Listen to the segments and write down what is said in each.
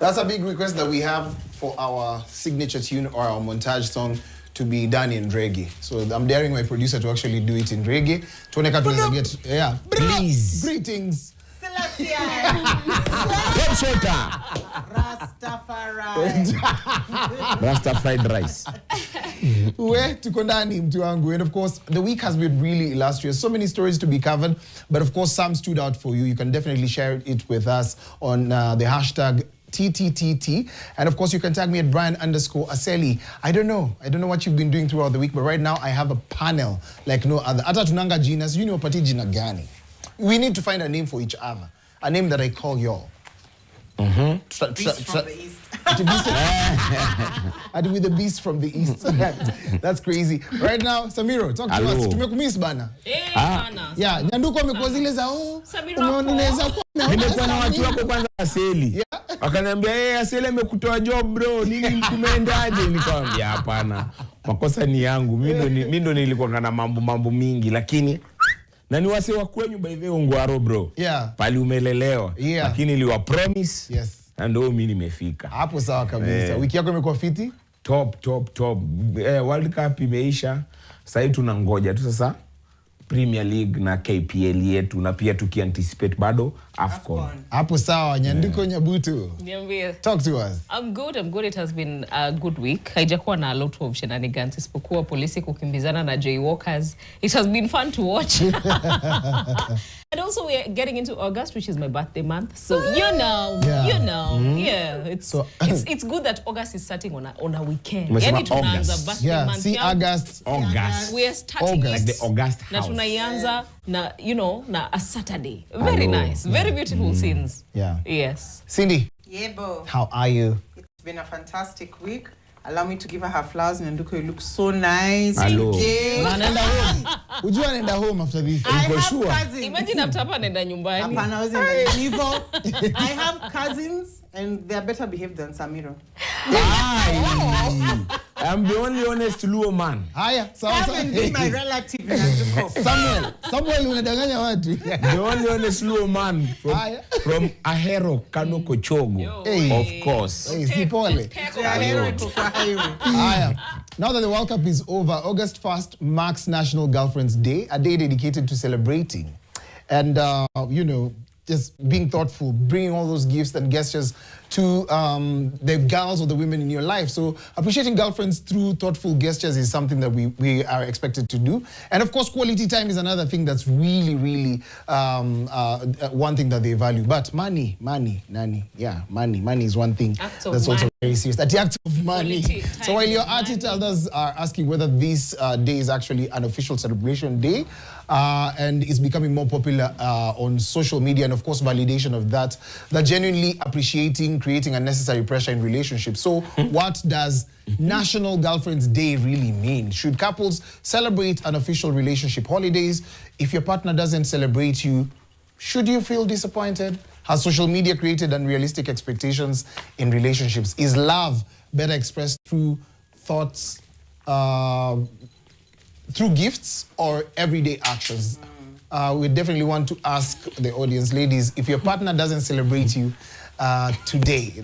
That's a big request that we have for our signature tune or our montage song to be done in reggae. So I'm daring my producer to actually do it in reggae. Please. Greetings. Rasta fried rice. And of course, the week has been really illustrious. So many stories to be covered, but of course, some stood out for you. You can definitely share it with us on the hashtag TTTT. And of course, you can tag me at Brian_Aseli. I don't know what you've been doing throughout the week, but right now I have a panel like no other. Ata tunanga jinas, you know pati jina gani. We need to find a name for each other. A name that I call y'all. Beast from the East. I'd be the beast from the East. That's crazy. Right now, Samiro, talk to us. Tumekumiss bana. Yeah, Nyanduko amekuwa zile za Nimekuwa na watu wako kwanza Aseli. Wakaniambia Aseli amekutoa job bro. Nini mkumeendaje? Nikamwambia hapana. Makosa ni yangu. Mimi ndo nilikuwa na mambo mingi lakini na ni wase wa kwenyu by the ungwaro bro. Yeah. Pali umelelewa. Yeah. Lakini niliwa promise. Yes. Na ndio mimi nimefika. Hapo sawa kabisa. Wiki yako imekuwa fiti? Top. World Cup imeisha. Sasa tunangoja tu sasa Premier League na KPL yetu na pia tukianticipate bado AFCON. Hapo sawa, Nyanduko Nyabutu. Talk to us. I'm good. It has been a good week. Haijakuwa na a lot of shenanigans isipokuwa polisi kukimbizana na jaywalkers. It has been fun to watch. And also we are getting into August, which is my birthday month. So it's good that August is starting on a weekend. Yani tunaanza birthday month. See August. We are starting like the August house. Na tunaianza na a Saturday. Very nice. Very beautiful scenes. Yeah. Yes. Cindy. Yeah, Bo. How are you? It's been a fantastic week. Allow me to give her flowers. Nyanduko, you look so nice. Hello. Anaenda home. Would you anaenda home after this? I have cousins. Imagine after hapa anaenda nyumbani. I have cousins and they are better behaved than Samiro. I'm the only honest Luo man. Haya, sawa. Haven't been my relative in Nyanduko. Samuel unadanganya watu. The only honest Luo man from Ahero Kano Kochogo. Of course. Hey, Sipole. Now that the World Cup is over, August 1st marks National Girlfriend's Day, a day dedicated to celebrating and, just being thoughtful, bringing all those gifts and gestures to the girls or the women in your life. So appreciating girlfriends through thoughtful gestures is something that we are expected to do. And of course, quality time is another thing that's really, really one thing that they value. But money is one thing that's also very serious. The act of money. So while you're at it, others are asking whether this day is actually an official celebration day and is becoming more popular on social media, and of course validation of that genuinely appreciating creating unnecessary pressure in relationships. So what does National Girlfriend's Day really mean? Should couples celebrate unofficial relationship holidays? If your partner doesn't celebrate you, should you feel disappointed? Has social media created unrealistic expectations in relationships? Is love better expressed through thoughts, through gifts, or everyday actions? We definitely want to ask the audience, ladies, if your partner doesn't celebrate you today,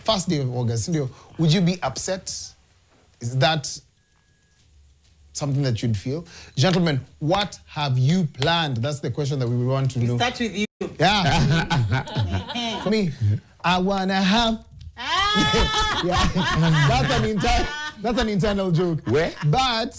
first day of August, would you be upset? Is that something that you'd feel? Gentlemen, what have you planned? That's the question that we want to know. Start with you. Yeah. For me, I wanna have. That's an internal joke. Where? But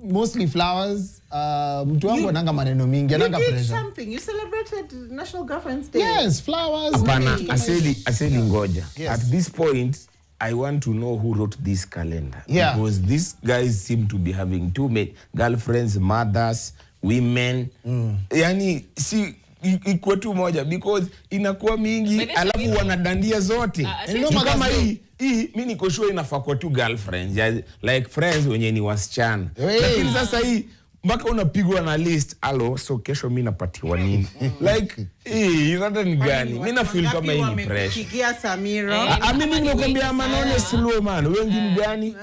mostly flowers. You did something. You celebrated National Girlfriend's Day. Yes, flowers. Aseli ngoja. Yes. At this point, I want to know who wrote this calendar. Yeah. Because these guys seem to be having too many girlfriends, mothers, women. Yani, si ikuwe tu moja because inakuwa mingi alafu wanadandia zote. Kama hii mimi niko sure inafaa kwa tu girlfriends, like friends wenye ni wasichana. Lakini sasa hii mpaka unapigwa na list, so kesho mimi napatiwa nini? Like Rada ni gani? Mimi na feel kama hii ni pressure. Pigia Samira. Mimi nimekwambia I'm an honest Luo man. Wengi mgani?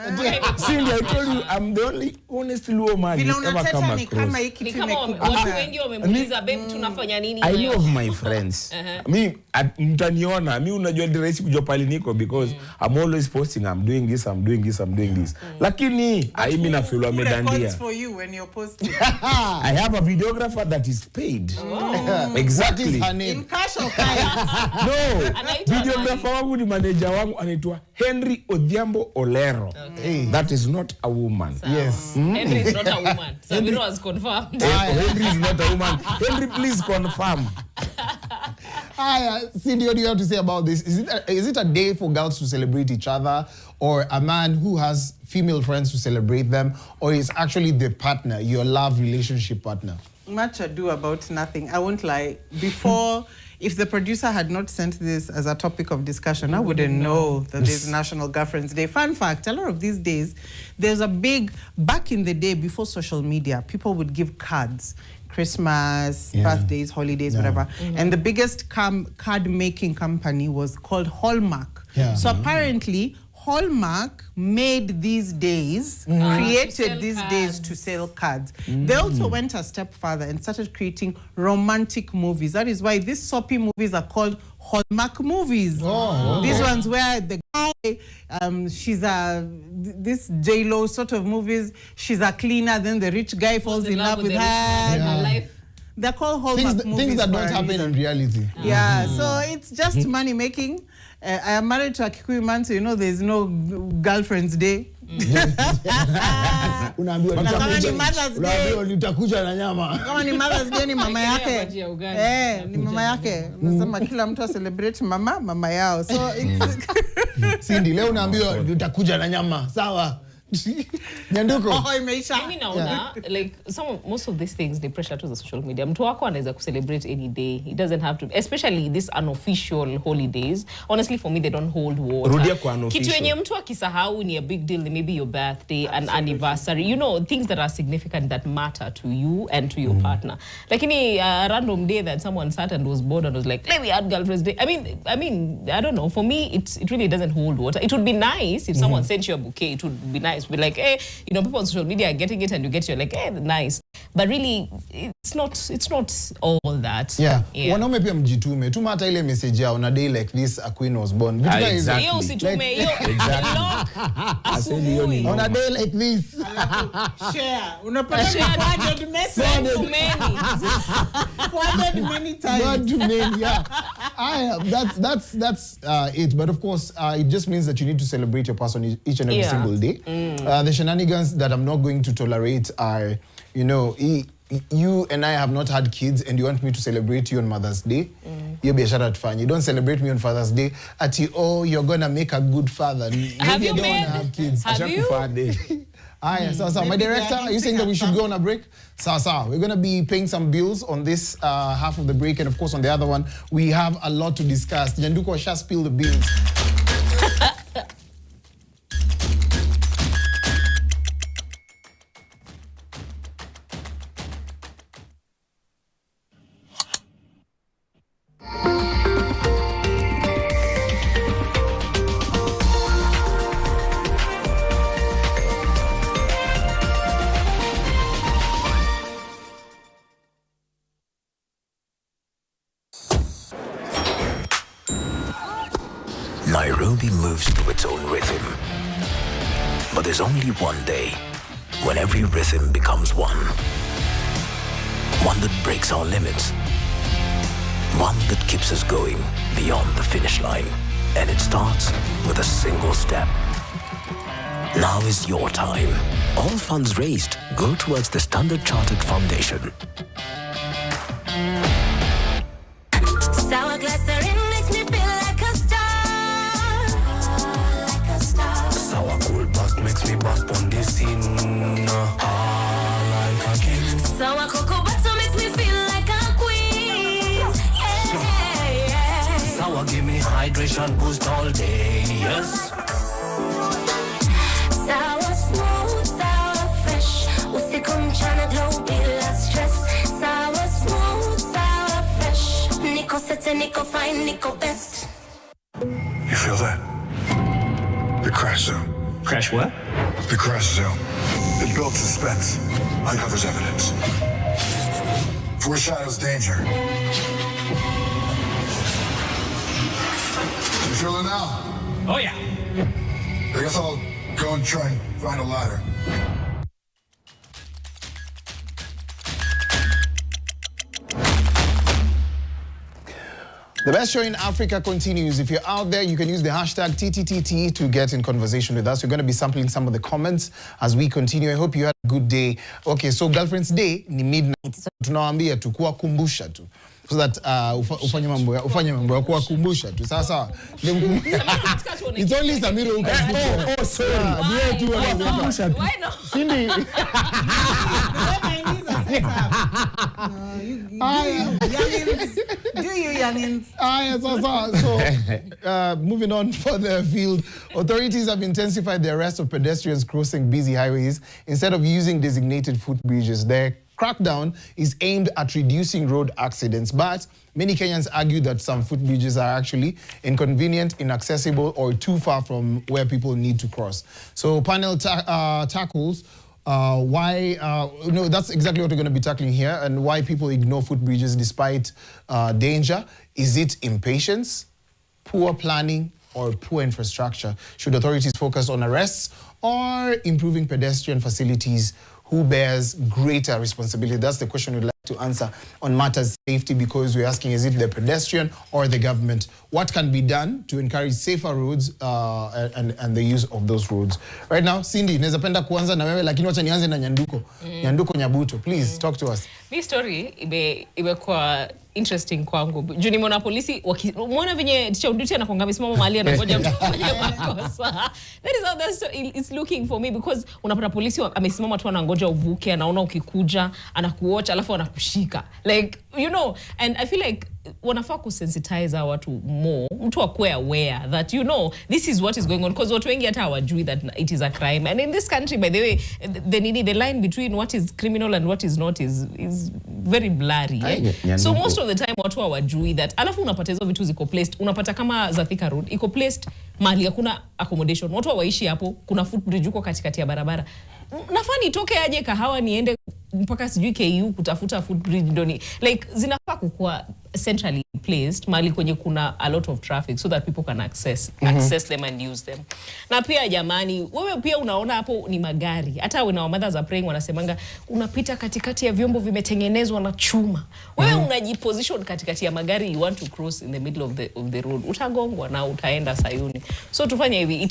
Cindy, I told you I'm the only honest Luo man you ever come across. Ni kama watu wengi wamemuuliza babe tunafanya nini leo? I love my friends. Mimi mtaniona, mimi unajua ni rahisi kujua pale niko because I'm always posting I'm doing this, I'm doing this, I'm doing this. Lakini mimi na feel wamedandia. For you when you're posting. I have a videographer that is paid. Exactly. In cash or kind? No. Videographer wangu ni manager wangu anaitwa Henry Odhiambo Olero. That is not a woman. Yes. Henry is not a woman. Samira has confirmed. Henry is not a woman. Henry, please confirm. Cindy, what do you have to say about this? Is it a day for girls to celebrate each other, or a man who has female friends to celebrate them, or is actually the partner, your love relationship partner? Much ado about nothing. I won't lie. Before, if the producer had not sent this as a topic of discussion, I wouldn't know that there's National Girlfriend's Day. Fun fact, a lot of these days, there's a big, back in the day, before social media, people would give cards. Christmas, birthdays, holidays, whatever. And the biggest card-making company was called Hallmark. So apparently, Hallmark made these days, created these days to sell cards. They also went a step further and started creating romantic movies. That is why these soapy movies are called Hallmark movies. These ones where the guy, she's this J-Lo sort of movies, she's a cleaner, then the rich guy falls in love with her. They're called Hallmark movies. Things that don't happen in reality. So it's just money making. I am married to a Kikuyu man, so you know there's no girlfriend's day. Unaambiwa nitakuja na nyama. Kama ni Mother's Day ni mama yake. Ni mama yake. Nasema kila mtu celebrate mama yao. So it's Cindy, leo unaambiwa nitakuja na nyama. Sawa. Nyanduko. Mimi naona like most of these things they pressure to the social media. Mtu wako anaweza celebrate any day. It doesn't have to, especially these unofficial holidays. Honestly, for me they don't hold water. Rudia kwa unofficial. Kitu yenye mtu akisahau ni a big deal, maybe your birthday, an anniversary. You know, things that are significant that matter to you and to your partner. Like any random day that someone sat and was bored and was like, "Let me add girlfriend's day." I mean, I don't know. For me, it really doesn't hold water. It would be nice if someone sent you a bouquet. It would be nice. Be like, hey, you know, people on social media are getting it and you get you're like, hey, nice. But really, it's not all that. Wanaume pia mjitume. Tuma hata ile message yao on a day like this a queen was born. Exactly. Yo usitume yo. Exactly. On a day like this. Share. Unapata forwarded message. So many. Forwarded many times. Not too many, that's it. But of course, it just means that you need to celebrate your person each and every single day. The shenanigans that I'm not going to tolerate are, you know, you and I have not had kids and you want me to celebrate you on Mother's Day. You be a shout out fan. You don't celebrate me on Father's Day. You're gonna make a good father. Have you don't made? have kids. Have you? So my director, are you saying that we should go on a break? So we're gonna be paying some bills on this half of the break, and of course on the other one we have a lot to discuss. Nyanduko shall spill the beans. Nairobi moves to its own rhythm. But there's only one day when every rhythm becomes one. One that breaks our limits. One that keeps us going beyond the finish line. And it starts with a single step. Now is your time. All funds raised go towards the Standard Chartered Foundation. Sour glycerin makes me feel like a star. Like a star. Sour cool bust makes me bust on this scene. Like a king. Sour cocoa butter makes me feel like a queen. Yeah. Sour give me hydration boost all day. Yes. Sour smooth, sour fresh. Usiku mchana glow bila stress. Sour smooth, sour fresh. sete niko fine, niko best. You feel that? The crash zone. Crash what? The crash zone. It builds suspense, uncovers evidence, foreshadows danger. You feel it now? Oh yeah. I guess I'll go and try and find a ladder. The best show in Africa continues. If you're out there, you can use the hashtag TTTT to get in conversation with us. We're going to be sampling some of the comments as we continue. I hope you had a good day. Okay, so Girlfriend's Day ni midnight. Tunawaambia tu kuwakumbusha tu. So that ufanye mambo ya kuwakumbusha tu. Sasa it's only Samiro who can do it. Oh, sorry. Why not? Cindy. Do you youngins? So moving on further afield, authorities have intensified the arrest of pedestrians crossing busy highways instead of using designated footbridges. Their crackdown is aimed at reducing road accidents, but many Kenyans argue that some footbridges are actually inconvenient, inaccessible, or too far from where people need to cross. So panel tackles why, that's exactly what we're going to be tackling here, and why people ignore footbridges despite danger. Is it impatience, poor planning, or poor infrastructure? Should authorities focus on arrests or improving pedestrian facilities? Who bears greater responsibility? That's the question we'd like to answer on matters safety, because we're asking, is it the pedestrian or the government? What can be done to encourage safer roads and the use of those roads? Right now, Cindy, naweza penda kuanza na wewe, lakini wacha nianze na Nyanduko. Nyanduko Nyabuto, please talk to us. This story imekuwa interesting kwangu. Juu nimeona polisi muona venye teacher Unduti anakuanga amesimama mahali anangoja mtu afanye makosa. That is how that story is looking for me, because unapata polisi amesimama tu anangoja uvuke, anaona ukikuja, anakuwatch, alafu anakushika. Like, and I feel like wanafaa kusensitize our watu more, mtu akue aware that this is what is going on, because watu wengi hata hawajui that it is a crime. And in this country, by the way, the line between what is criminal and what is not is very blurry. So most of the time watu hawajui that. Alafu unapata hizo vitu ziko placed, unapata kama za Thika Road iko placed mahali hakuna accommodation, watu hawaishi hapo, kuna footbridge uko katikati ya barabara. Nafaa nitoke aje Kahawa niende mpaka sijui KU kutafuta footbridge ndoni, like zinafaa kukuwa centrally placed mahali kwenye kuna a lot of traffic so that people can access them and use them. Na pia jamani, wewe pia unaona hapo ni magari. Hata when our mothers are praying wanasemanga unapita katikati ya vyombo vimetengenezwa na chuma. Wewe unajiposition katikati ya magari, you want to cross in the middle of the road. Utagongwa na utaenda Sayuni. So tufanye hivi,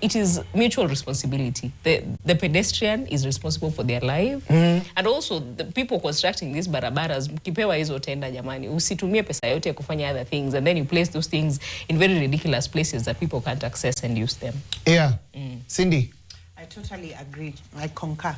it is mutual responsibility. The pedestrian is responsible for their life. And also the people constructing these barabaras, kipewa hizo tenda jamani, usitumie pesa yote kufanya other things, and then you place those things in very ridiculous places that people can't access and use them. Yeah. Cindy? I totally agree. I concur.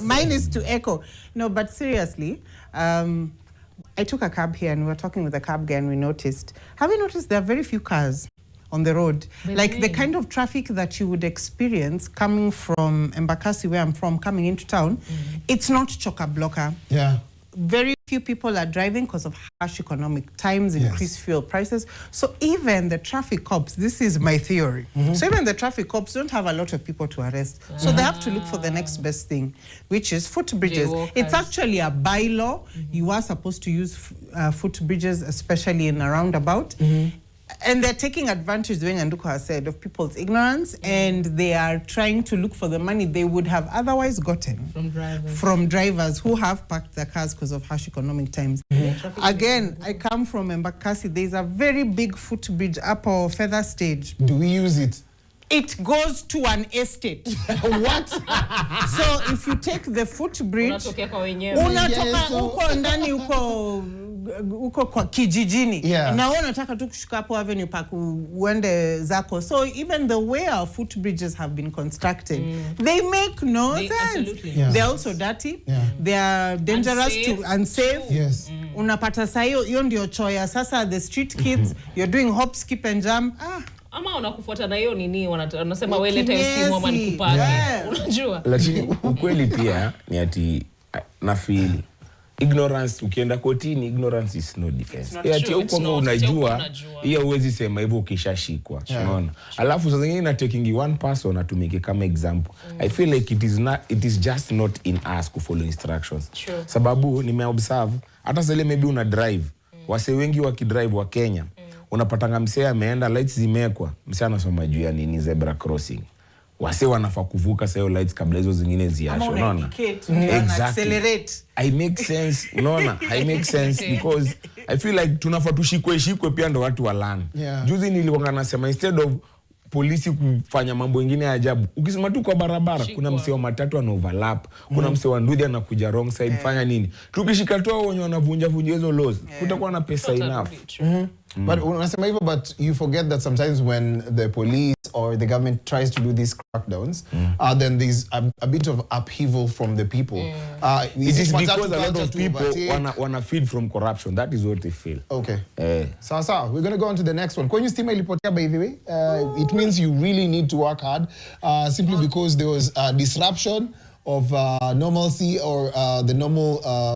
Mine is to echo. No, but seriously, I took a cab here and we were talking with a cab guy and we noticed. Have you noticed there are very few cars on the road? Really? Like the kind of traffic that you would experience coming from Embakasi, where I'm from, coming into town, it's not chock-a-blocker. Yeah. Very few people are driving because of harsh economic times, increased fuel prices. So even the traffic cops, this is my theory. So even the traffic cops don't have a lot of people to arrest. So they have to look for the next best thing, which is footbridges. It's actually a bylaw. You are supposed to use footbridges, especially in a roundabout. And they're taking advantage, the way Nyanduko has said, of people's ignorance, and they are trying to look for the money they would have otherwise gotten from drivers who have parked their cars because of harsh economic times. Again, I come from Embakasi. There's a very big footbridge up our feather stage. Do we use it? It goes to an estate. What? So if you take the footbridge, unatoka uko ndani uko kwa kijijini. Na wewe unataka tu kushuka hapo avenue park uende zako. So even the way our footbridges have been constructed, they make no sense. They're also dirty. They are dangerous to unsafe. Unapata saa hiyo ndio choya. Sasa the street kids, you're doing hop, skip and jump. Ama wanakufuata na hiyo nini, wanasema wewe leta simu ama nikupake. Unajua? Lakini ukweli pia ni ati na feel ignorance, ukienda kotini, ignorance is no defense. It's not true. Huko It's not. unajua, hiyo huwezi sema hivyo ukishashikwa. Unaona? Alafu sasa zingine na taking one person atumike kama example. I feel like it is just not in us to follow instructions. Sure. Sababu nimeobserve hata sasa maybe una drive. Wase wengi wakidrive wa Kenya. Unapatanga msee ameenda, lights zimekwa, msee anasoma juu ya nini, zebra crossing. Wase wanafaa kuvuka sayo lights kabla hizo zingine ziasho, unaona? Accelerate. I make sense, unaona? I make sense because I feel like tunafaa tushikwe pia ndo watu walana. Juzi nilikuwa nasema instead of polisi kufanya mambo mengine ya ajabu, ukisema tu kwa barabara kuna msee wa matatu ana overlap, kuna msee wa ndudhi anakuja wrong side, fanya nini? Tukishika tu wenye wanavunja hizo laws, kutakuwa na pesa enough. But unasema hivyo, but you forget that sometimes when the police or the government tries to do these crackdowns, then there's a bit of upheaval from the people. It is because a lot of people wanna feed from corruption. That is what they feel. Okay. So we're going to go on to the next one. Kwenye stima ilipotea, by the way, it means you really need to work hard, simply because there was a disruption of normalcy or the normal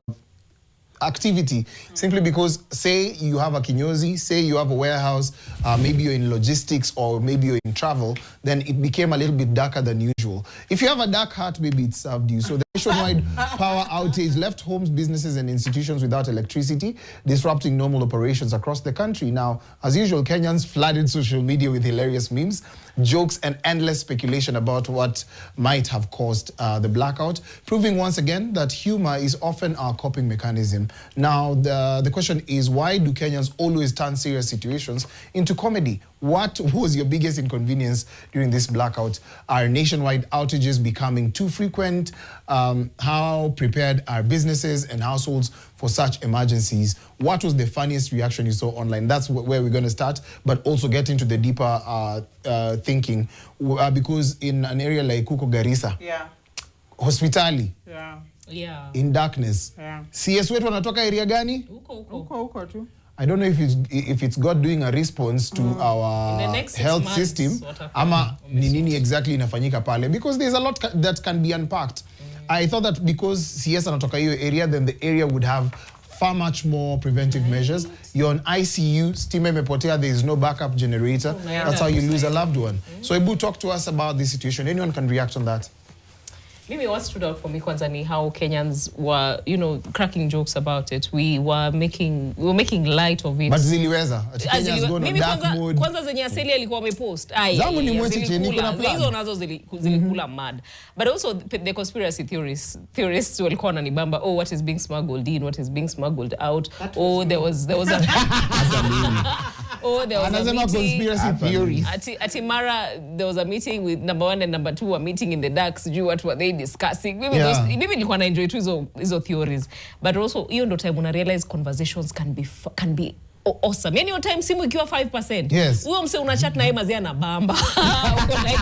activity, simply because say you have a kinyozi, say you have a warehouse, maybe you're in logistics or maybe you're in travel, then it became a little bit darker than usual. If you have a dark heart, maybe it served you. So the nationwide power outage left homes, businesses and institutions without electricity, disrupting normal operations across the country. Now, as usual, Kenyans flooded social media with hilarious memes, jokes and endless speculation about what might have caused the blackout, proving once again that humor is often our coping mechanism. Now, the question is, why do Kenyans always turn serious situations into comedy? What was your biggest inconvenience during this blackout? Are nationwide outages becoming too frequent? How prepared are businesses and households for such emergencies? What was the funniest reaction you saw online? That's where we're going to start, but also get into the deeper thinking. Because in an area like Kuko Garissa, hospitali, in darkness, CS wetu wanatoka area gani? Huko tu. I don't know if it's God doing a response to our health system, ama ni nini exactly inafanyika pale, because there's a lot that can be unpacked. I thought that because CS anatoka hiyo area, then the area would have far much more preventive measures. You're on ICU, stima imepotea, there is no backup generator. That's how you lose a loved one. So Ibu, talk to us about this situation. Anyone can react on that. Maybe what stood out for me kwanza ni how Kenyans were, cracking jokes about it. We were making light of it. But ziliweza. Kenyans go on dark mode. Kwanza zenye asili alikuwa amepost. Zangu ni mwezi chini kuna plan. Hizo nazo zilikula mad. But also the conspiracy theorists walikuwa wananibamba, what is being smuggled in, what is being smuggled out. There was a anasema conspiracy theory. Ati Mara, there was a meeting with number 1 and number 2 were meeting in the dark. What were they discussing? Maybe nilikuwa na enjoy tu hizo theories. But also hiyo ndo time una realize conversations can be awesome. Yani your time simu ikiwa 5%. Yes. Huyo mse una chat na yeye mazia na bamba. Uko like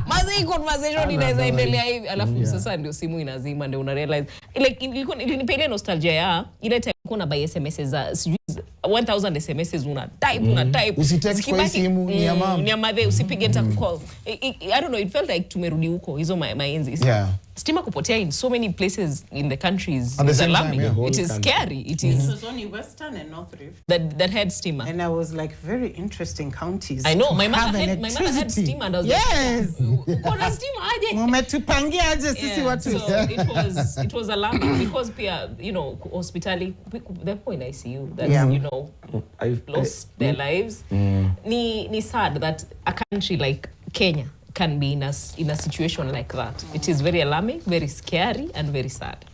mazi conversation inaweza endelea hivi. Alafu sasa ndio simu inazima, ndio una realize like ilinipelea nostalgia ya ile time kuna buy SMSs za 1000 SMSs una type usitext kwa simu ni ya mama, ni ya madhe, usipige call. I don't know, it felt like tumerudi huko hizo my enzi. Stima kupotea in so many places in the country is alarming. It is scary. It was only Western and North Rift that had stima. And I was like, very interesting counties. I know, my mother had stima and I was like, kuna stima aje? Mumetupangia aje sisi watu. So it was alarming because pia, hospitali, they're in ICU that, lost their lives. Ni sad that a country like Kenya can be in a situation like that. It is very alarming, very scary, and very sad.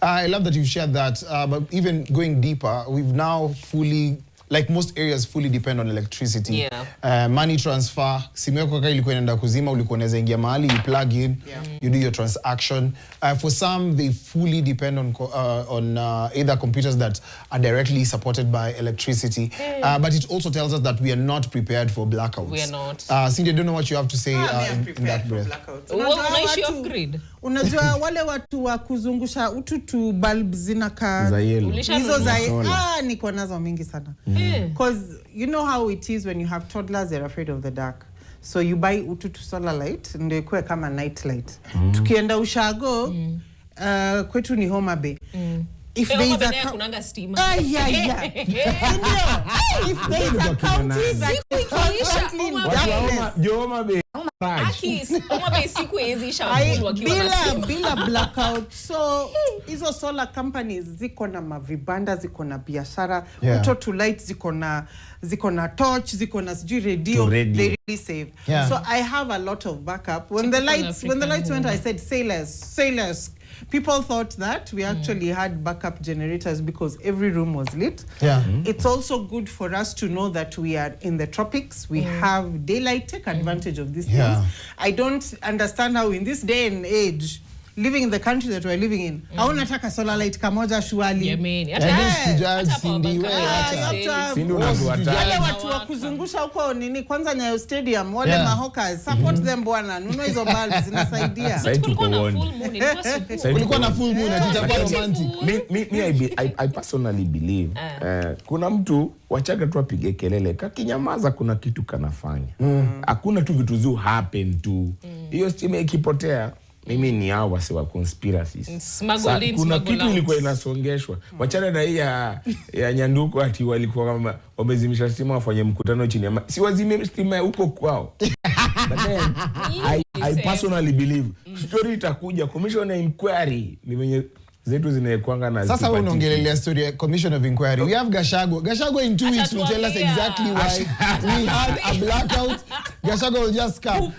I love that you've shared that, but even going deeper, we've now fully, like most areas, fully depend on electricity. Money transfer, simu yako kaka ilikuwa inaenda kuzima, ulikuwa unaweza ingia mahali, you plug in, you do your transaction. For some, they fully depend on either computers that are directly supported by electricity. But it also tells us that we are not prepared for blackouts. We are not. Cindy, I don't know what you have to say in that breath. Unaishi off grid. Unajua wale watu wa kuzungusha ututu bulb zinaka hizo za niko nazo mingi sana. Because you know how it is when you have toddlers, they're afraid of the dark. So you buy ututu solar light ndio ikuwe kama night light. Tukienda ushago kwetu ni Homa Bay. If Hey, there is Homa a Bay kunanga stima. yeah. If there is a county that is constantly in darkness. Homa Bay. Homa Bay siku hizi shambuliwa wakiwa na stima. Bila blackout. So hizo solar companies ziko na mavibanda, ziko na biashara, auto to light, ziko na torch, ziko na radio. They really save. So I have a lot of backup. When the lights went, I said sailors. People thought that we actually had backup generators because every room was lit. It's also good for us to know that we are in the tropics. We have daylight. Take advantage of these things. I don't understand how in this day and age, living in the country that we're living in, hauna taka solar light kamoja shuali. Wale watu wa kuzungusha huko nini kwanza Nyayo Stadium, wale mahawkers, support them bwana. Nunua hizo bulbs zinasaidia. Kulikuwa na full moon itakuwa romantic. I personally believe kuna mtu wachaga tu apige kelele kakinyamaza kuna kitu kanafanya. Hakuna tu vitu zu happen tu. Hiyo stima ikipotea mimi ni hao wase wa conspiracies. Kuna kitu ilikuwa inasongeshwa. Wachana na hii ya Nyanduko ati walikuwa kama wamezimisha stima wafanye mkutano chini ya si wazime stima huko kwao. But then I personally believe story itakuja commission inquiry ni wenye zetu zinaekwanga na sasa wewe unaongelelea story ya commission of inquiry. We have Gashago in 2 weeks will tell us exactly why we had a blackout. Gashago will just come.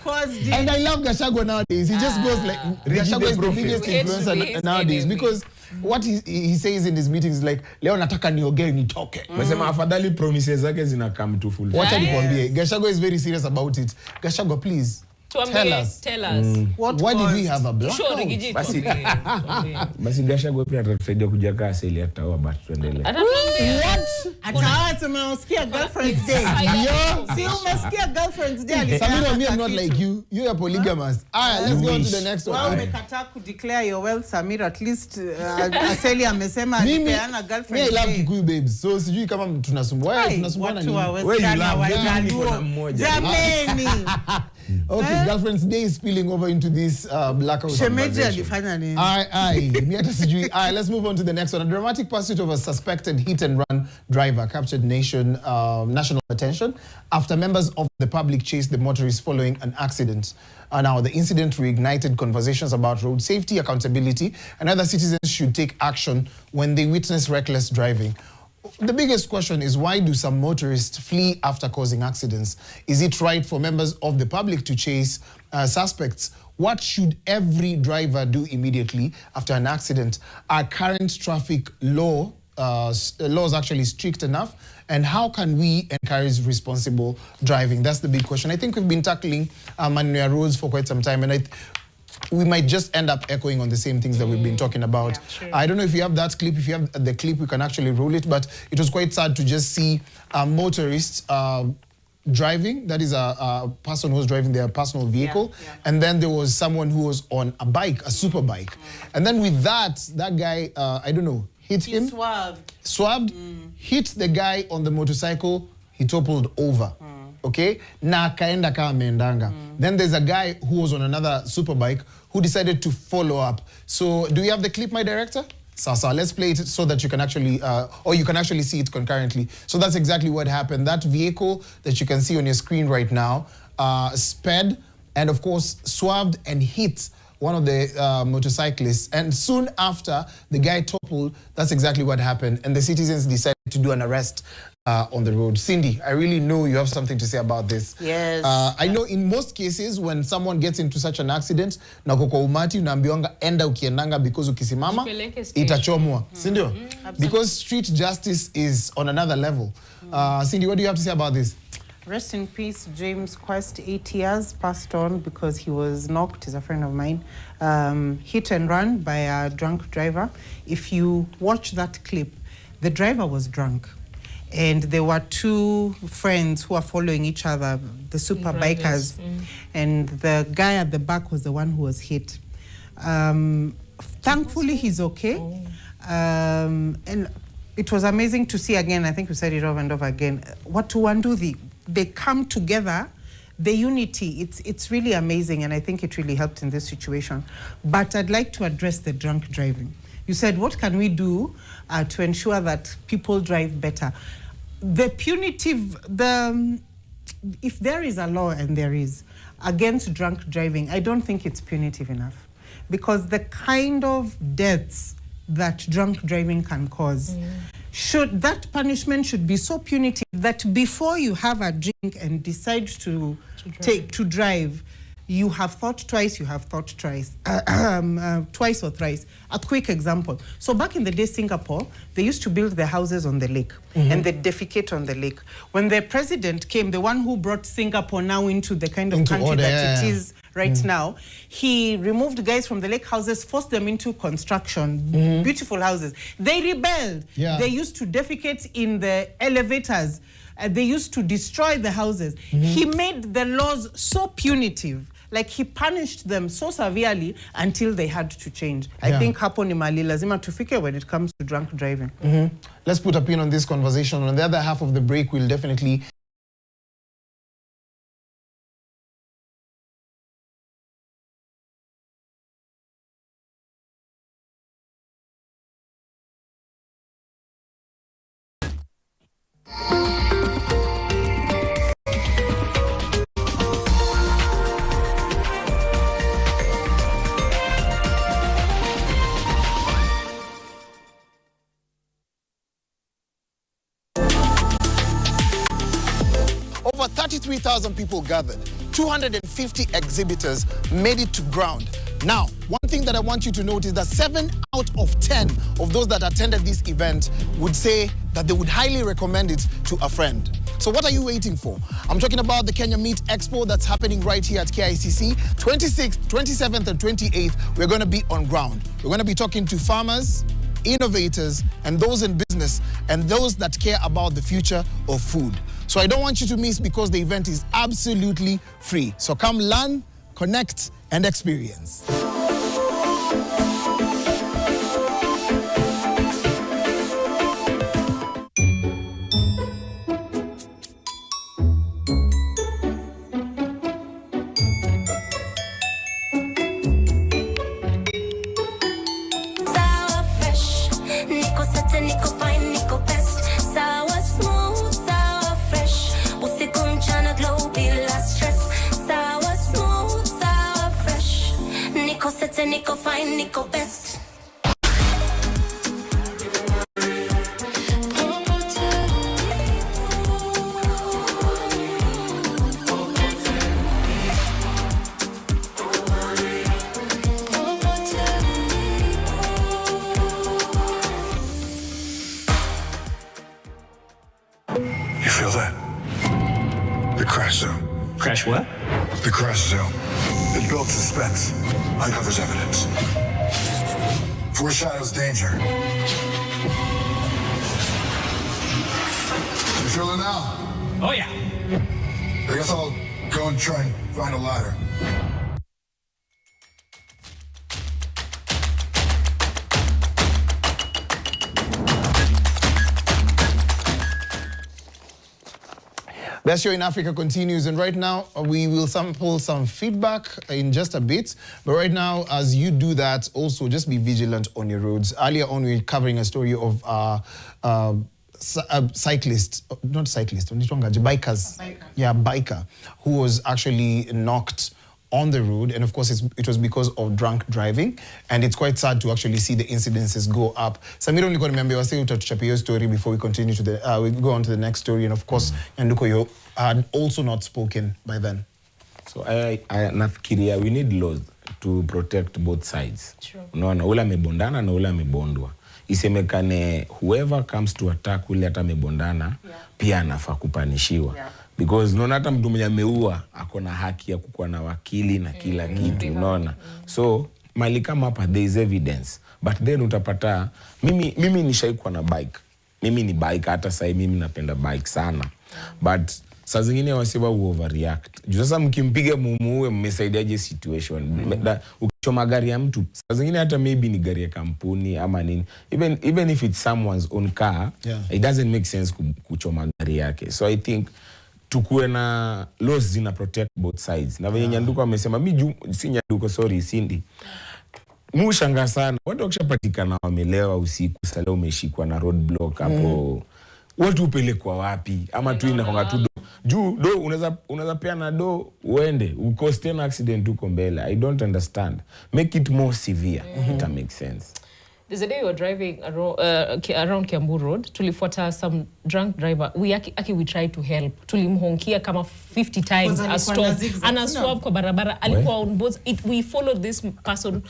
And I love Gashago nowadays. He just goes like Gashago is the biggest influencer nowadays because what he says in his meetings is like leo nataka niogee nitoke. Nasema afadhali promises zake zina come to fulfill. Wacha nikwambie Gashago is very serious about it. Gashago, please tell us. Why did we have a blackout? Basi Gashago pia atatusaidia kuja kasi ili ataoa but tuendelee. Ataoa tumesikia girlfriend's day. Si umesikia girlfriend's day. Samira, me I'm not like you. You are polygamous. Let's go on to the next one. Wewe umekataa ku declare your wealth, Samira. At least Aseli amesema alipeana girlfriend. Me love Kikuyu babes. So sijui kama tunasumbuana nini. Wewe you love mmoja. Jameni. Okay, girlfriend's day is spilling over into this blackout. Shemeji alifanya nini? Let's move on to the next one. A dramatic pursuit of a suspected hit-and-run driver captured national attention after members of the public chased the motorist following an accident. Now, the incident reignited conversations about road safety, accountability, and whether citizens should take action when they witness reckless driving. The biggest question is, why do some motorists flee after causing accidents? Is it right for members of the public to chase suspects? What should every driver do immediately after an accident? Are current traffic laws actually strict enough? And how can we encourage responsible driving? That's the big question. I think we've been tackling Manuel roads for quite some time, and we might just end up echoing on the same things that we've been talking about. I don't know if you have that clip. If you have the clip, we can actually roll it. But it was quite sad to just see motorists driving. That is a person who was driving their personal vehicle. And then there was someone who was on a bike, a super bike. And then with that guy, I don't know, hit him. Swerved, hit the guy on the motorcycle. He toppled over. Okay, na kaenda kama ameendanga. Then there's a guy who was on another super bike who decided to follow up. So do we have the clip, my director? Sasa, let's play it so that you can actually, or you can actually see it concurrently. So that's exactly what happened. That vehicle that you can see on your screen right now sped and of course swerved and hit one of the motorcyclists. And soon after the guy toppled, that's exactly what happened. And the citizens decided to do an arrest on the road. Cindy, I really know you have something to say about this. Yes. I know in most cases when someone gets into such an accident, na kwa umati unaambiwanga enda ukiendanga because ukisimama itachomwa. Sindio? Because street justice is on another level. Cindy, what do you have to say about this? Rest in peace, James Quest, 8 years, passed on because he was knocked, he's a friend of mine, hit and run by a drunk driver. If you watch that clip, the driver was drunk. And there were two friends who were following each other, the super bikers. And the guy at the back was the one who was hit. Thankfully, he's okay. And it was amazing to see again, I think we said it over and over again, what to undo they come together, the unity, it's really amazing, and I think it really helped in this situation. But I'd like to address the drunk driving. You said, what can we do to ensure that people drive better? The punitive, if there is a law, and there is, against drunk driving, I don't think it's punitive enough. Because the kind of deaths that drunk driving can cause, that punishment should be so punitive that before you have a drink and decide to drive, you have thought twice, twice or thrice. A quick example. So back in the day, Singapore, they used to build their houses on the lake, and they defecate on the lake. When the president came, the one who brought Singapore now into the kind of country that it is right now, he removed guys from the lake houses, forced them into construction, beautiful houses. They rebelled. They used to defecate in the elevators. They used to destroy the houses. He made the laws so punitive, like he punished them so severely until they had to change. I think hapo ni mali lazima tufike when it comes to drunk driving. Let's put a pin on this conversation. On the other half of the break, we'll definitely over 33,000 people gathered. 250 exhibitors made it to ground. Now, one thing that I want you to note is that 7 out of 10 of those that attended this event would say that they would highly recommend it to a friend. So what are you waiting for? I'm talking about the Kenya Meat Expo that's happening right here at KICC. 26th, 27th, and 28th, we're going to be on ground. We're going to be talking to farmers, innovators, and those in business, and those that care about the future of food. So I don't want you to miss, because the event is absolutely free. So come learn, connect, and experience. Sour fresh, Nico Sete, Nico fine, Nico best. Sour smooth, sour fresh. Usiku mchana glow bila stress. Sour smooth, sour fresh. Nico Sete, Nico fine, Nico best. You feel that? The crash zone. Crash what? The crash zone. It builds suspense, uncovers evidence, foreshadows danger. You feel it now? Oh yeah. I guess I'll go and try and find a ladder. Best Show in Africa continues, and right now we will sample some feedback in just a bit. But right now, as you do that, also just be vigilant on your roads. Earlier on, we were covering a story of cyclist, not cyclist, bikers. Yeah, biker, who was actually knocked on the road, and of course it was because of drunk driving, and it's quite sad to actually see the incidences go up. Samira, only remember, I was saying to your story before we continue to the we go on to the next story, and of course Nyanduko, you had also not spoken by then. So I nafikiria we need laws to protect both sides. Sure. Unaona, ule amebondana na ule amebondwa. Isemekane whoever comes to attack ule hata amebondana pia anafaa kupanishiwa. Because unaona hata mtu mwenye ameua akona haki ya kukuwa na wakili na kila kitu, unaona. So mali kama hapa there is evidence, but then utapata mimi nishaikuwa na bike. Mimi ni bike, hata sasa mimi napenda bike sana. But saa zingine wasiba overreact. Juu sasa mkimpiga muue mmesaidiaje situation? Ukichoma gari ya mtu, saa zingine hata maybe ni gari ya kampuni ama nini. Even if it's someone's own car, it doesn't make sense kuchoma gari yake. So I think tukue na laws zina protect both sides. Na venye Nyanduko amesema, si Nyanduko, sorry, Cindy. Mushanga sana. Watu wakishapatikana wamelewa usiku, sasa leo umeshikwa na roadblock hapo. Watu upelekwa wapi? Ama tu inakonga tu do unaweza pea na do uende ukose tena accident huko mbele. I don't understand. Make it more severe. It makes sense. There's a day we were driving around Kiambu Road. Tulifuata some drunk driver. We tried to help. Tulimhonkia kama 50 times. A stop. Ana swap kwa barabara. Alikuwa on both. We followed this person.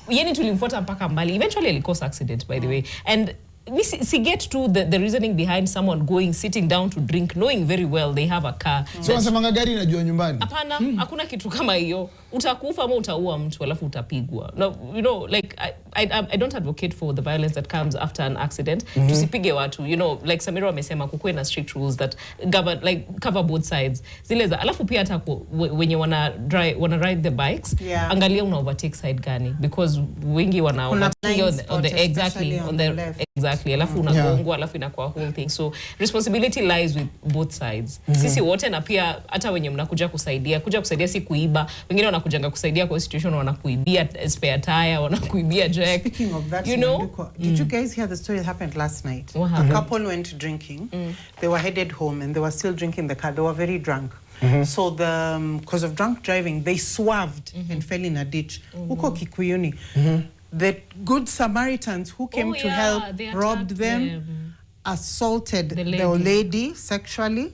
Yeni tulimfuata mpaka mbali. Eventually alikosa accident, by the way. And we get to the reasoning behind someone sitting down to drink, knowing very well they have a car. So wasemanga gari inajua nyumbani? Hapana, hakuna kitu kama hiyo. Utakufa ama utaua mtu alafu utapigwa. No, you know, like I don't advocate for the violence that comes after an accident. Tusipige watu, you know, like Samira amesema kukuwe na strict rules that cover both sides. Zile za alafu pia hata wenye wana ride the bikes, angalia una overtake side gani, because wengi wana overtake on the exactly alafu unagongwa alafu inakuwa whole thing. So responsibility lies with both sides. Sisi wote, na pia hata wenye mnakuja kusaidia si kuiba. Wengine wanakujanga kusaidia kwa situation, wanakuibia spare tire, wanakuibia jack. Speaking of that, you know, did you guys hear the story that happened last night? A couple went drinking. They were headed home and they were still drinking the car. They were very drunk. So because of drunk driving, they swerved and fell in a ditch. Huko Kikuyuni. The good Samaritans who came to help robbed them, assaulted the lady sexually,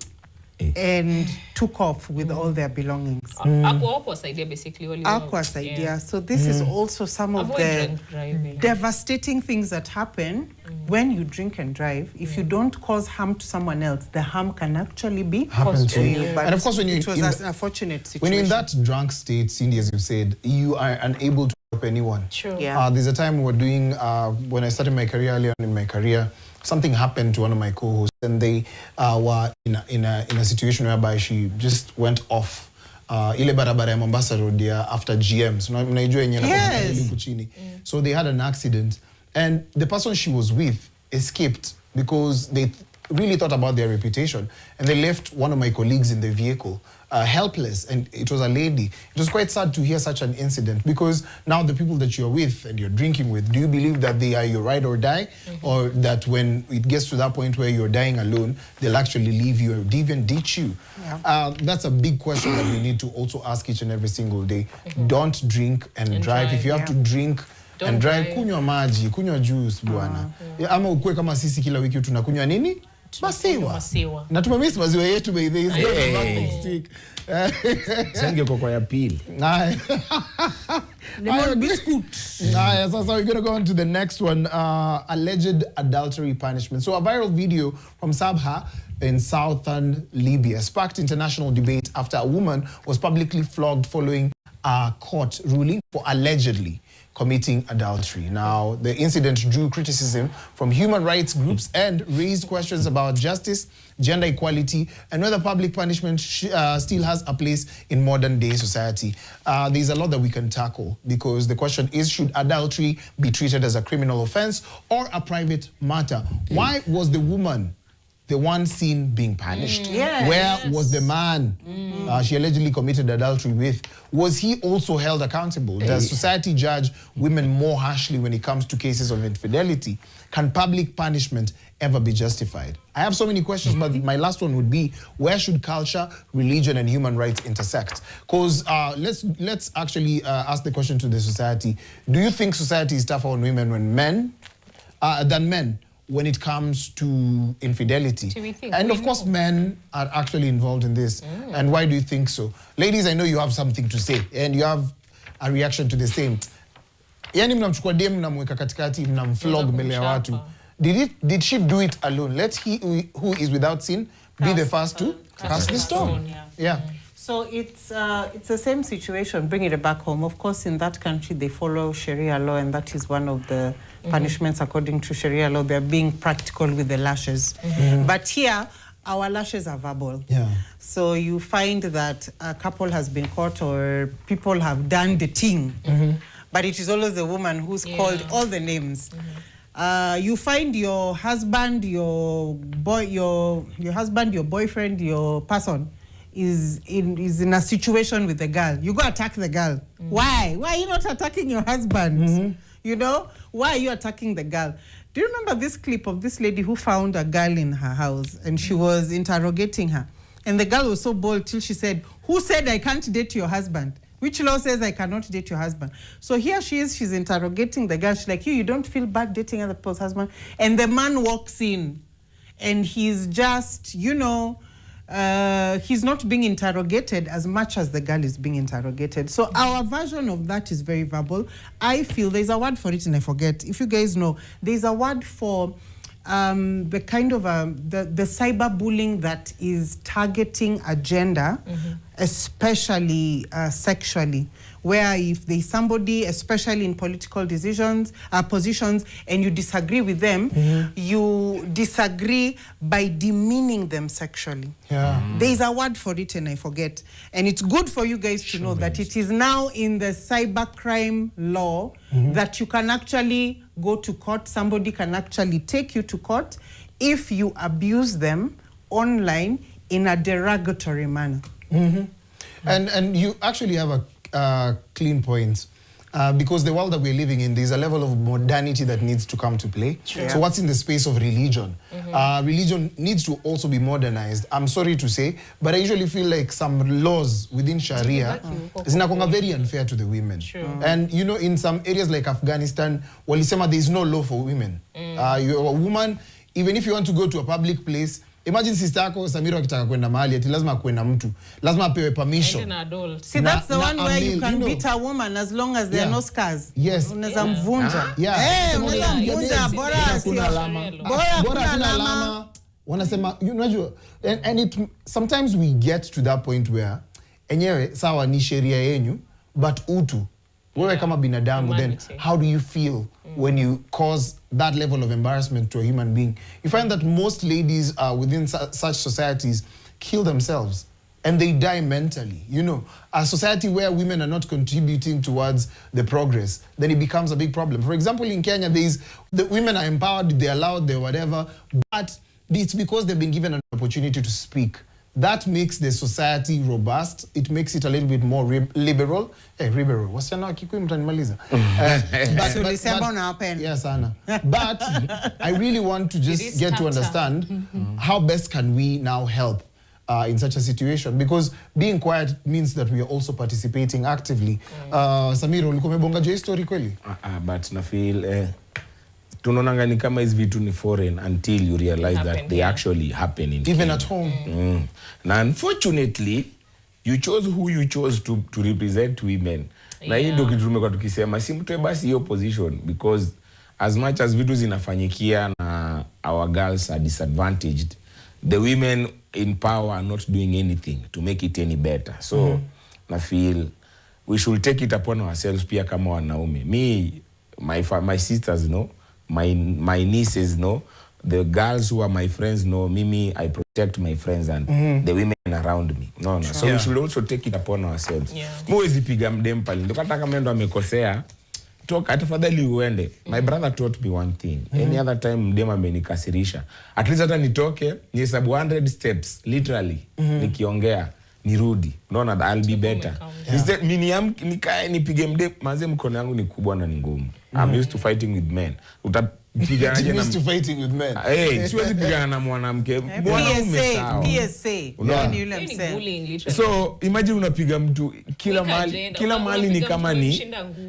and took off with all their belongings. Basically. So this is also some of the devastating things that happen when you drink and drive. If you don't cause harm to someone else, the harm can actually be caused to you. But and of course, it was an unfortunate situation. When you're in that drunk state, Cindy, as you said, you are unable to help anyone. Sure. Yeah. There's a time we were doing, when I started my career, earlier in my career, something happened to one of my co-hosts, and they were in a situation whereby she just went off ile barabara ya Mombasa Road after GM. So mnaijua yenye na chini. So they had an accident, and the person she was with escaped because they really thought about their reputation, and they left one of my colleagues in the vehicle helpless, and it was a lady. It was quite sad to hear such an incident, because now the people that you're with and you're drinking with, do you believe that they are your ride or die, or that when it gets to that point where you're dying alone, they'll actually leave you or even ditch you? That's a big question that we need to also ask each and every single day. Don't drink and drive. If you have to drink and drive, kunywa maji, kunywa juice bwana. Ama ukue kama sisi kila wiki tunakunywa nini? Maziwa. Na tumemiss maziwa yetu by the way. Senge kwa ya pili. Lemon biscuit. So we're going to go on to the next one. Alleged adultery punishment. So a viral video from Sabha in southern Libya sparked international debate after a woman was publicly flogged following a court ruling for allegedly committing adultery. Now, the incident drew criticism from human rights groups and raised questions about justice, gender equality, and whether public punishment still has a place in modern day society. There's a lot that we can tackle, because the question is, should adultery be treated as a criminal offense or a private matter? Why was the woman the one seen being punished? Where was the man she allegedly committed adultery with? Was he also held accountable? Does society judge women more harshly when it comes to cases of infidelity? Can public punishment ever be justified? I have so many questions, but my last one would be, where should culture, religion, and human rights intersect? Because let's actually ask the question to the society. Do you think society is tougher on women than men when it comes to infidelity? And of course, men are actually involved in this. And why do you think so? Ladies, I know you have something to say, and you have a reaction to the same. Yani mnamchukua dem mnamweka katikati, mnamflog mbele ya watu. Did she do it alone? Let he who is without sin be the first to cast the stone. Yeah. So it's the same situation. Bring it back home. Of course, in that country, they follow Sharia law, and that is one of the punishments according to Sharia law. They're being practical with the lashes. But here, our lashes are verbal. So you find that a couple has been caught, or people have done the thing, but it is always the woman who's called all the names. You find your husband, your boyfriend, your person is in a situation with the girl, you go attack the girl. Why? Why are you not attacking your husband? You know, why are you attacking the girl? Do you remember this clip of this lady who found a girl in her house and she was interrogating her? And the girl was so bold till she said, "Who said I can't date your husband? Which law says I cannot date your husband?" So here she is, she's interrogating the girl. She's like, you don't feel bad dating other people's husband? And the man walks in and he's just, you know, he's not being interrogated as much as the girl is being interrogated. So our version of that is very verbal. I feel there's a word for it and I forget. If you guys know, there's a word for the kind of the cyberbullying that is targeting a gender, especially sexually, where if there's somebody, especially in political positions, and you disagree with them, you disagree by demeaning them sexually. There's a word for it and I forget. And it's good for you guys to know that it is now in the cybercrime law that you can actually go to court. Somebody can actually take you to court if you abuse them online in a derogatory manner. And you actually have a clean point. Because the world that we're living in, there's a level of modernity that needs to come to play. So what's in the space of religion? Religion needs to also be modernized. I'm sorry to say, but I usually feel like some laws within Sharia is very unfair to the women. And you know, in some areas like Afghanistan, walisema there is no law for women. You're a woman, even if you want to go to a public place, imagine sister yako Samira akitaka kwenda mahali ati lazima kwenda mtu. Lazima apewe permission. See, that's the one where you can beat a woman as long as there are no scars. Yes. Unaweza mvunja. Unaweza mvunja bora kuna alama. Bora kuna alama. Wanasema, you know, and it sometimes we get to that point where enyewe sawa ni sheria yenyu, but utu wewe kama binadamu, then how do you feel when you cause that level of embarrassment to a human being? You find that most ladies within such societies kill themselves and they die mentally. You know, a society where women are not contributing towards the progress, then it becomes a big problem. For example, in Kenya, the women are empowered, they're allowed, they're whatever, but it's because they've been given an opportunity to speak. That makes the society robust. It makes it a little bit more liberal. Liberal. Wasichana Kikuyu mtanimaliza. Yes, Anna. But I really want to just get to understand how best can we now help in such a situation, because being quiet means that we are also participating actively. Samira, ulikuwa umebonga je story kweli? But na feel tunaonanga ni kama hizi vitu ni foreign until you realize that they actually happen in even Kenya. At home. Now, unfortunately, you chose who you chose to represent women. Na hii ndio kitu tumekuwa tukisema, si mtu basi hiyo position, because as much as vitu zinafanyikia na our girls are disadvantaged, the women in power are not doing anything to make it any better. So na feel we should take it upon ourselves pia kama wanaume. Me, my sisters know, my nieces know, the girls who are my friends know, Mimi, I protect my friends and the women around me. No. So we should also take it upon ourselves. Muwezi piga mdem pali. Ndo kata kama ndo amekosea, toka atafadhali uende. My brother taught me one thing. Any other time mdem amenikasirisha, at least hata nitoke, nihesabu 100 steps, literally, nikiongea, nirudi. Unaona, I'll be better. Instead, nikae nipige mdem, manze mkono yangu ni kubwa na ni ngumu. I'm used to fighting with men. Used to fighting with men. Siwezi pigana na mwanamke. Mwanaume sawa. PSA. So imagine unapiga mtu kila mahali ni kama ni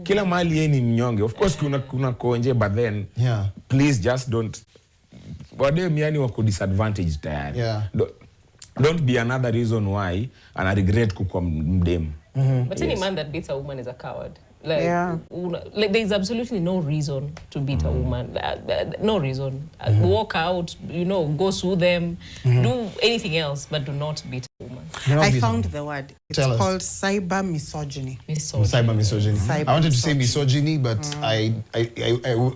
kila mahali yeye ni mnyonge. Of course kuna konje, but then please just don't wadem yani wako disadvantaged tayari. Don't be another reason why and I regret kukua mdem. But any man that beats a woman is a coward. Like there's absolutely no reason to beat a woman. No reason. Walk out, you know, go sue them, do anything else, but do not beat a woman. I found the word. It's called cyber misogyny. Cyber misogyny. I wanted to say misogyny, but I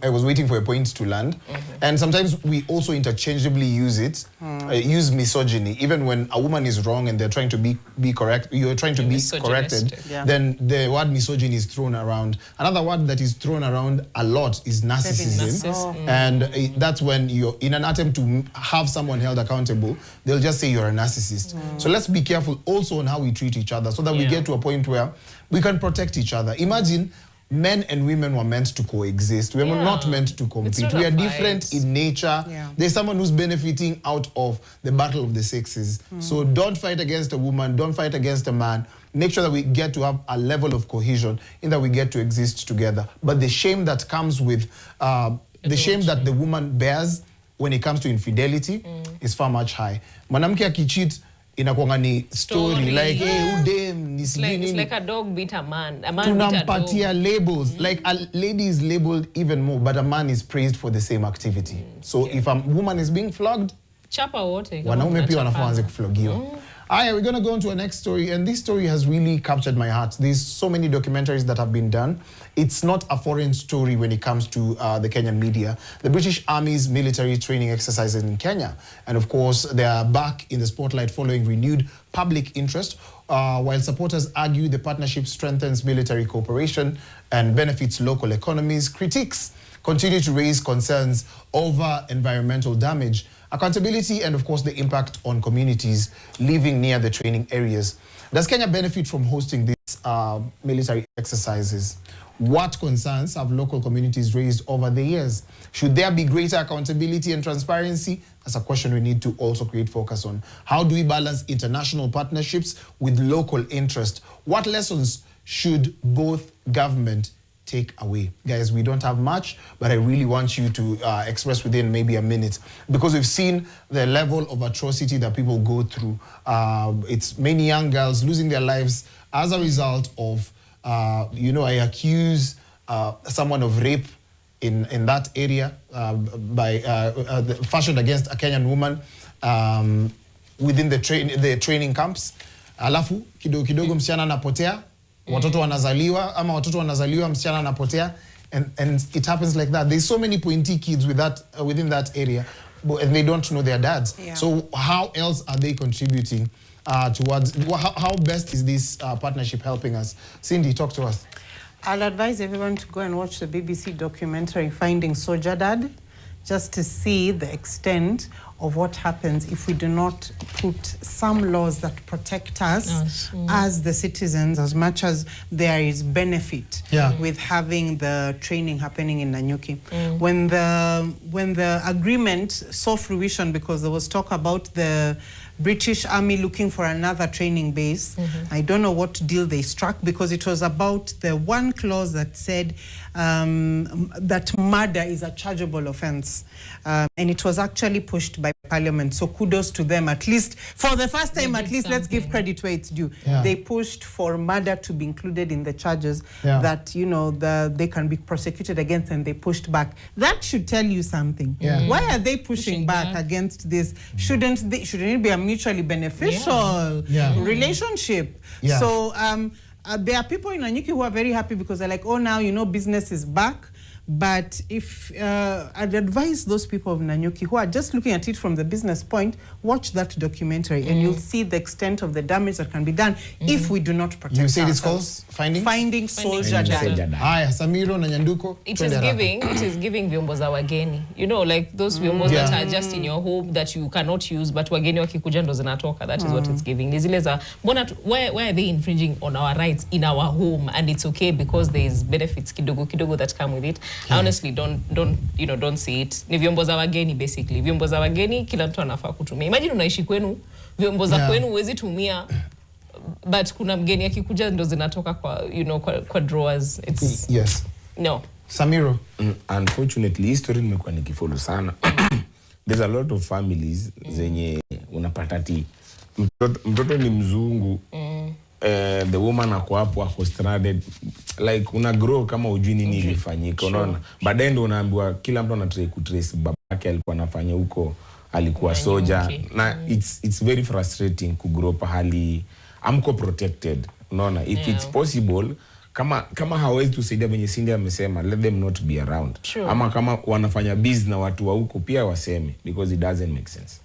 was waiting for a point to land. And sometimes we also interchangeably use it. Use misogyny, even when a woman is wrong and they're trying to be correct. You're trying to be corrected. Then the word misogyny is thrown around. Another word that is thrown around a lot is narcissism. And that's when you're in an attempt to have someone held accountable, they'll just say you're a narcissist. So let's be careful careful also on how we treat each other so that we get to a point where we can protect each other. Imagine men and women were meant to coexist. We were not meant to compete. We are different in nature. There's someone who's benefiting out of the battle of the sexes. So don't fight against a woman. Don't fight against a man. Make sure that we get to have a level of cohesion in that we get to exist together. But the shame that comes with, the shame that the woman bears when it comes to infidelity is far much high. Mwanamke akicheat inakuanga ni story like hey udem ni sijini. It's like a dog beat a man beat a dog. Tunampatia labels like a lady is labeled even more, but a man is praised for the same activity. So if a woman is being flogged, chapa wote wanaume pia wanafaa waanze kuflogiwa. We're going to go on to our next story, and this story has really captured my heart. There's so many documentaries that have been done. It's not a foreign story when it comes to the Kenyan media. The British Army's military training exercises in Kenya. And of course, they are back in the spotlight following renewed public interest, while supporters argue the partnership strengthens military cooperation and benefits local economies. Critics continue to raise concerns over environmental damage, accountability, and of course the impact on communities living near the training areas. Does Kenya benefit from hosting these military exercises? What concerns have local communities raised over the years? Should there be greater accountability and transparency? That's a question we need to also create focus on. How do we balance international partnerships with local interest? What lessons should both government take away? Guys, we don't have much, but I really want you to express within maybe a minute, because we've seen the level of atrocity that people go through. It's many young girls losing their lives as a result of, I accuse someone of rape in that area fashioned against a Kenyan woman within the training camps. Alafu kidogo msichana anapotea. Watoto wanazaliwa msichana anapotea, and it happens like that. There's so many pointy kids within that area, and they don't know their dads. So how else are they contributing towards, how best is this partnership helping us? Cindy, talk to us. I'll advise everyone to go and watch the BBC documentary Finding Soldier Dad, just to see the extent of what happens if we do not put some laws that protect us as the citizens, as much as there is benefit with having the training happening in Nanyuki. When the agreement saw fruition, because there was talk about the British Army looking for another training base. I don't know what deal they struck, because it was about the one clause that said that murder is a chargeable offense. And it was actually pushed by Parliament. So kudos to them. At least for the first time, at least let's give credit where it's due. They pushed for murder to be included in the charges that, they can be prosecuted against, and they pushed back. That should tell you something. Why are they pushing back against this? Shouldn't it be a mutually beneficial relationship? So there are people in Nanyuki who are very happy because they're like, oh, now, business is back. But if I'd advise those people of Nanyuki who are just looking at it from the business point, watch that documentary and you'll see the extent of the damage that can be done if we do not protect ourselves. You say it's called Finding Soldier Dad. Hi, Samiro na Nyanduko. It is giving vyombo za wageni. Like those vyombo that are just in your home that you cannot use, but wageni wakikuja ndo zinatoka. That is what it's giving. Ni zile za, why are they infringing on our rights in our home? And it's okay because there is benefits kidogo that come with it. I honestly don't see it. Ni vyombo za wageni basically. Vyombo za wageni kila mtu anafaa kutumia. Imagine unaishi kwenu, vyombo za kwenu huwezi tumia, but kuna mgeni akikuja ndo zinatoka kwa drawers. It's no. Samiro, unfortunately history nimekuwa nikifollow sana. There's a lot of families zenye unapata ati mtoto ni mzungu. The woman ako stranded, like una grow kama ujui nini ilifanyika, unaona. Baadaye ndo unaambiwa kila mtu anatry kutrace babake alikuwa anafanya huko, alikuwa soja. Na it's very frustrating ku grow pahali amko protected, unaona. If it's possible, kama hawezi tusaidia venye Cindy amesema, let them not be around. Ama kama wanafanya business na watu wa huko pia waseme, because it doesn't make sense.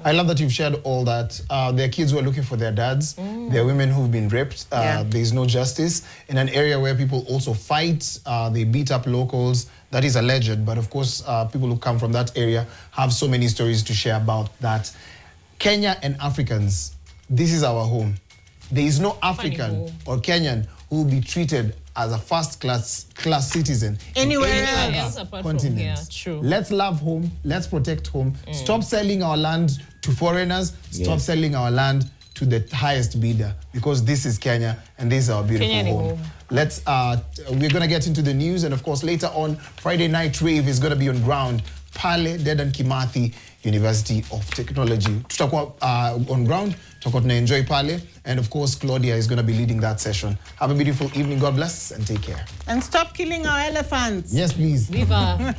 I love that you've shared all that. There are kids who are looking for their dads. There are women who've been raped. There's no justice in an area where people also fight. They beat up locals. That is alleged, but of course, people who come from that area have so many stories to share about that. Kenya and Africans, this is our home. There is no African home. or Kenyan who will be treated as a first-class citizen Anywhere in any else other apart from continent. here, true. Let's love home. Let's protect home. Stop selling our land to foreigners. Stop Yes. selling our land to the highest bidder, because this is Kenya and this is our beautiful Kenya ni home. home. Let's we're gonna get into the news, and of course later on Friday night rave is gonna be on ground pale Dedan Kimathi University of Technology. Tutakuwa on ground, tutakuwa tuna enjoy pale, and of course Claudia is gonna be leading that session. Have a beautiful evening. God bless and take care. And stop killing our elephants. Yes, please. Viva.